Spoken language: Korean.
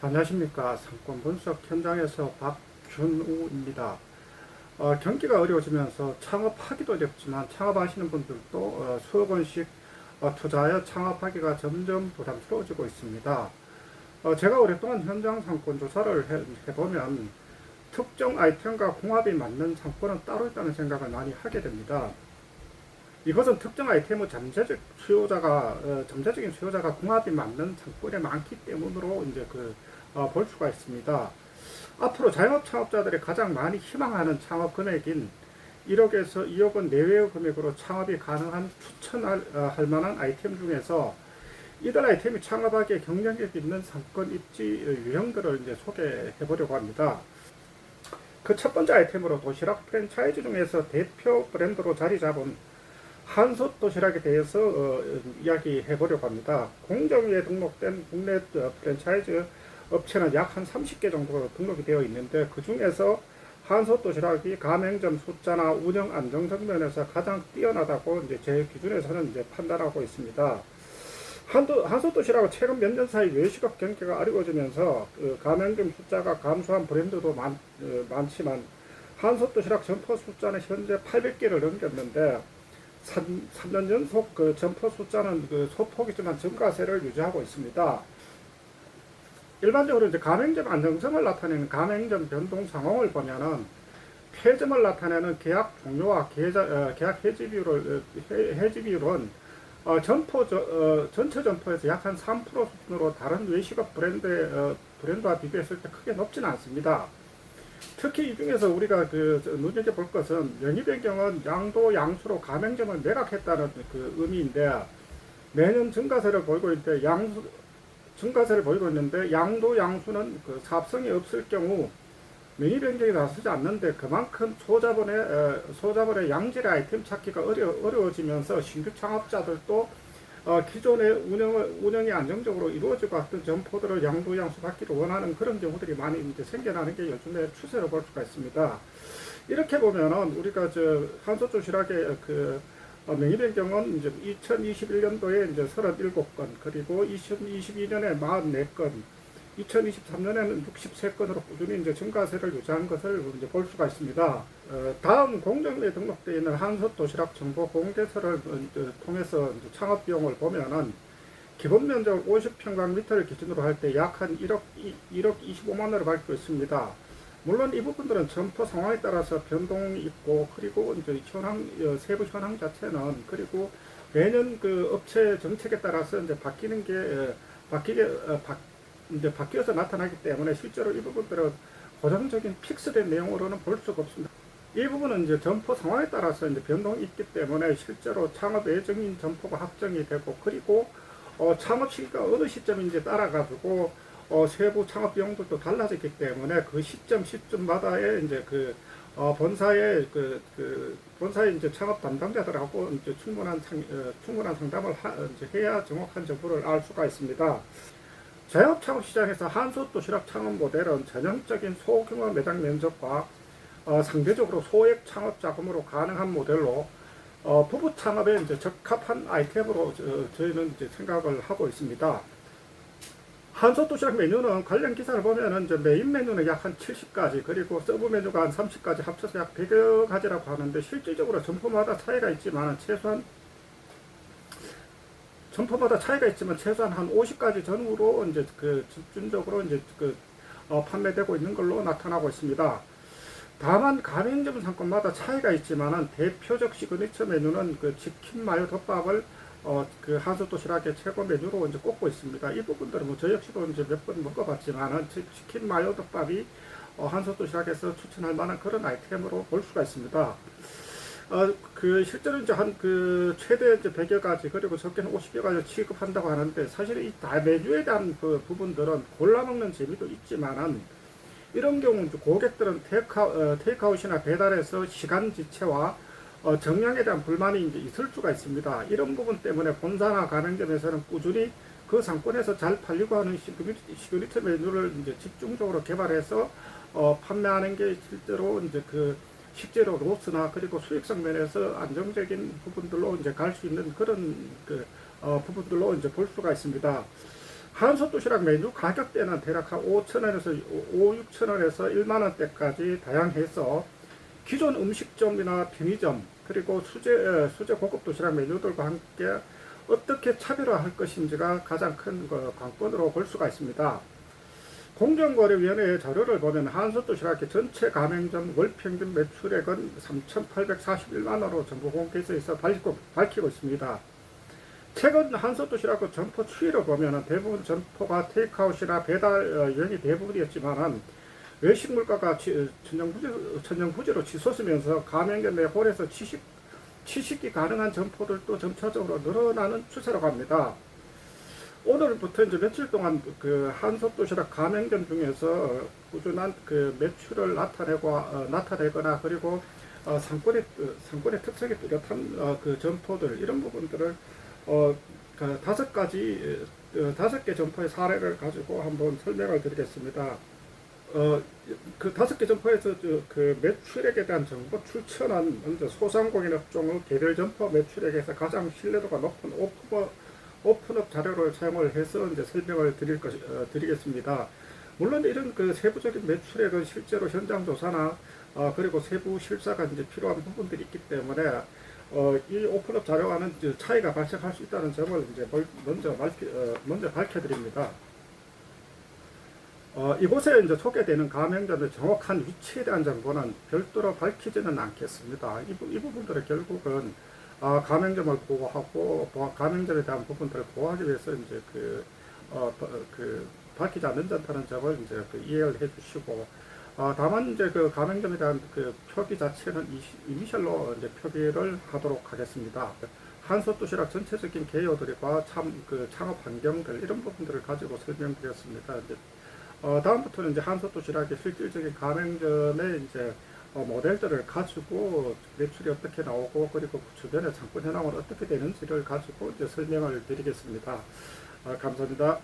안녕하십니까. 상권 분석 현장에서 박준우입니다. 경기가 어려워지면서 창업하기도 어렵지만 창업하시는 분들도 수억 원씩 투자하여 창업하기가 점점 부담스러워지고 있습니다. 제가 오랫동안 현장 상권 조사를 해보면 특정 아이템과 궁합이 맞는 상권은 따로 있다는 생각을 많이 하게 됩니다. 이것은 특정 아이템의 잠재적인 수요자가 궁합이 맞는 상권에 많기 때문으로 이제 볼 수가 있습니다. 앞으로 자영업 창업자들이 가장 많이 희망하는 창업 금액인 1억에서 2억 원 내외의 금액으로 창업이 가능한 추천할 만한 아이템 중에서 이들 아이템이 창업하기에 경쟁력 있는 상권 입지 유형들을 이제 소개해 보려고 합니다. 그 첫 번째 아이템으로 도시락 프랜차이즈 중에서 대표 브랜드로 자리 잡은 한솥 도시락에 대해서 이야기해 보려고 합니다. 공정위에 등록된 국내 프랜차이즈 업체는 약 한 30개 정도 등록이 되어 있는데, 그 중에서 한솥 도시락이 가맹점 숫자나 운영 안정성 면에서 가장 뛰어나다고 이제 제 기준에서는 이제 판단하고 있습니다. 한솥 도시락은 최근 몇 년 사이 외식업 경기가 어려워지면서 가맹점 숫자가 감소한 브랜드도 많지만 한솥 도시락 점포 숫자는 현재 800개를 넘겼는데 3년 연속 점포 숫자는 소폭이지만 증가세를 유지하고 있습니다. 일반적으로 이제 가맹점 안정성을 나타내는 가맹점 변동 상황을 보면은 폐점을 나타내는 계약 종료와 계약 해지 비율은 전체 점포에서 약 한 3% 수준으로 다른 외식업 브랜드와 비교했을 때 크게 높지는 않습니다. 특히 이 중에서 우리가 눈여겨볼 것은 명의 변경은 양도 양수로 가맹점을 매각했다는 의미인데, 매년 증가세를 보이고 있는데 양도 양수는 사업성이 없을 경우 명의 변경이 나서지 않는데, 그만큼 소자본의 양질의 아이템 찾기가 어려워지면서 신규 창업자들도 기존의 운영이 안정적으로 이루어지고 왔던 점포들을 양도 양수 받기를 원하는 그런 경우들이 많이 이제 생겨나는 게 요즘에 추세로 볼 수가 있습니다. 이렇게 보면은 우리가 한솥 도시락의 명의 변경은 이제 2021년도에 이제 37건, 그리고 2022년에 44건, 2023년에는 63건으로 꾸준히 이제 증가세를 유지한 것을 이제 볼 수가 있습니다. 다음 공정위에 등록되어 있는 한솥 도시락 정보 공개서를 통해서 창업 비용을 보면은 기본 면적 50평방미터를 기준으로 할 때 약 한 1억 25만 원을 밝히고 있습니다. 물론 이 부분들은 점포 상황에 따라서 변동이 있고, 그리고 이제 세부 현황 자체는, 그리고 매년 업체 정책에 따라서 이제 바뀌어서 나타나기 때문에 실제로 이 부분들은 고정적인 픽스된 내용으로는 볼 수가 없습니다. 이 부분은 이제 점포 상황에 따라서 이제 변동이 있기 때문에 실제로 창업 예정인 점포가 확정이 되고, 그리고 창업 시기가 어느 시점인지 따라가지고 세부 창업 비용들도 달라졌기 때문에 그 시점마다의 이제 본사의 이제 창업 담당자들하고 이제 충분한 상담을 이제 해야 정확한 정보를 알 수가 있습니다. 자영업 창업 시장에서 한솥 도시락 창업 모델은 전형적인 소규모 매장 면적과 상대적으로 소액 창업 자금으로 가능한 모델로 부부 창업에 이제 적합한 아이템으로 저희는 이제 생각을 하고 있습니다. 한솥 도시락 메뉴는 관련 기사를 보면은 이제 메인 메뉴는 약 한 70가지, 그리고 서브 메뉴가 한 30가지 합쳐서 약 100여 가지라고 하는데, 실질적으로 점포마다 차이가 있지만 최소한 한 50가지 전후로 이제 집중적으로 이제 판매되고 있는 걸로 나타나고 있습니다. 다만 가맹점 상권마다 차이가 있지만은 대표적 시그니처 메뉴는 치킨 마요 덮밥을 한솥 도시락의 최고 메뉴로 이제 꼽고 있습니다. 이 부분들은 저 역시도 이제 몇 번 먹어봤지만은 치킨 마요 덮밥이 한솥 도시락에서 추천할 만한 그런 아이템으로 볼 수가 있습니다. 실제로 이제 최대 이제 100여 가지, 그리고 적게는 50여 가지 취급한다고 하는데, 사실 이 메뉴에 대한 부분들은 골라먹는 재미도 있지만은, 이런 경우 고객들은 테이크아웃이나 배달에서 시간 지체와 정량에 대한 불만이 이제 있을 수가 있습니다. 이런 부분 때문에 본사나 가맹점에서는 꾸준히 그 상권에서 잘 팔리고 하는 시그니처 메뉴를 이제 집중적으로 개발해서 판매하는 게 실제로 로스나 그리고 수익성 면에서 안정적인 부분들로 이제 갈 수 있는 그런 부분들로 이제 볼 수가 있습니다. 한솥 도시락 메뉴 가격대는 대략 한 5,000원에서 5, 6,000원에서 1만 원대까지 다양해서 기존 음식점이나 편의점 그리고 수제 고급 도시락 메뉴들과 함께 어떻게 차별화할 것인지가 가장 큰 관건으로 볼 수가 있습니다. 공정거래위원회의 자료를 보면 한솥 도시락의 전체 가맹점 월평균 매출액은 3,841만 원으로 정부 홈페이지에서 밝히고 있습니다. 최근 한솥 도시락 점포 추이를 보면 대부분 점포가 테이크아웃이나 배달용이 대부분이었지만 외식 물가가 천정부지로 치솟으면서 가맹점 내 홀에서 취식이 가능한 점포들도 점차적으로 늘어나는 추세라고 합니다. 오늘부터 이제 며칠 동안 그 한솥 도시락 가맹점 중에서 꾸준한 그 매출을 나타내거나 그리고 상권의 특성이 뚜렷한 그 점포들 이런 부분들을 그 다섯 개 점포의 사례를 가지고 한번 설명을 드리겠습니다. 그 다섯 개 점포에서 그 매출액에 대한 정보 출처는 먼저 소상공인 업종의 개별 점포 매출액에서 가장 신뢰도가 높은 오픈업 자료를 사용을 해서 이제 설명을 드리겠습니다. 물론 이런 그 세부적인 매출액은 실제로 현장 조사나 그리고 세부 실사가 이제 필요한 부분들이 있기 때문에 이 오픈업 자료와는 차이가 발생할 수 있다는 점을 이제 먼저 밝혀드립니다. 이곳에 이제 소개되는 가맹점의 정확한 위치에 대한 정보는 별도로 밝히지는 않겠습니다. 이 부분들은 결국은 가맹점을 보호하고 가맹점에 대한 부분들을 보호하기 위해서 이제 밝히지 않는다는 점을 이제 이해를 해주시고 다만 이제 그 가맹점에 대한 그 표기 자체는 이니셜로 이제 표기를 하도록 하겠습니다. 한솥 도시락 전체적인 개요들과 창업 환경들 이런 부분들을 가지고 설명드렸습니다. 이제 다음부터는 이제 한솥 도시락의 실질적인 가맹점의 이제 모델들을 가지고 매출이 어떻게 나오고 그리고 그 주변의 상권 현황은 어떻게 되는지를 가지고 이제 설명을 드리겠습니다. 감사합니다.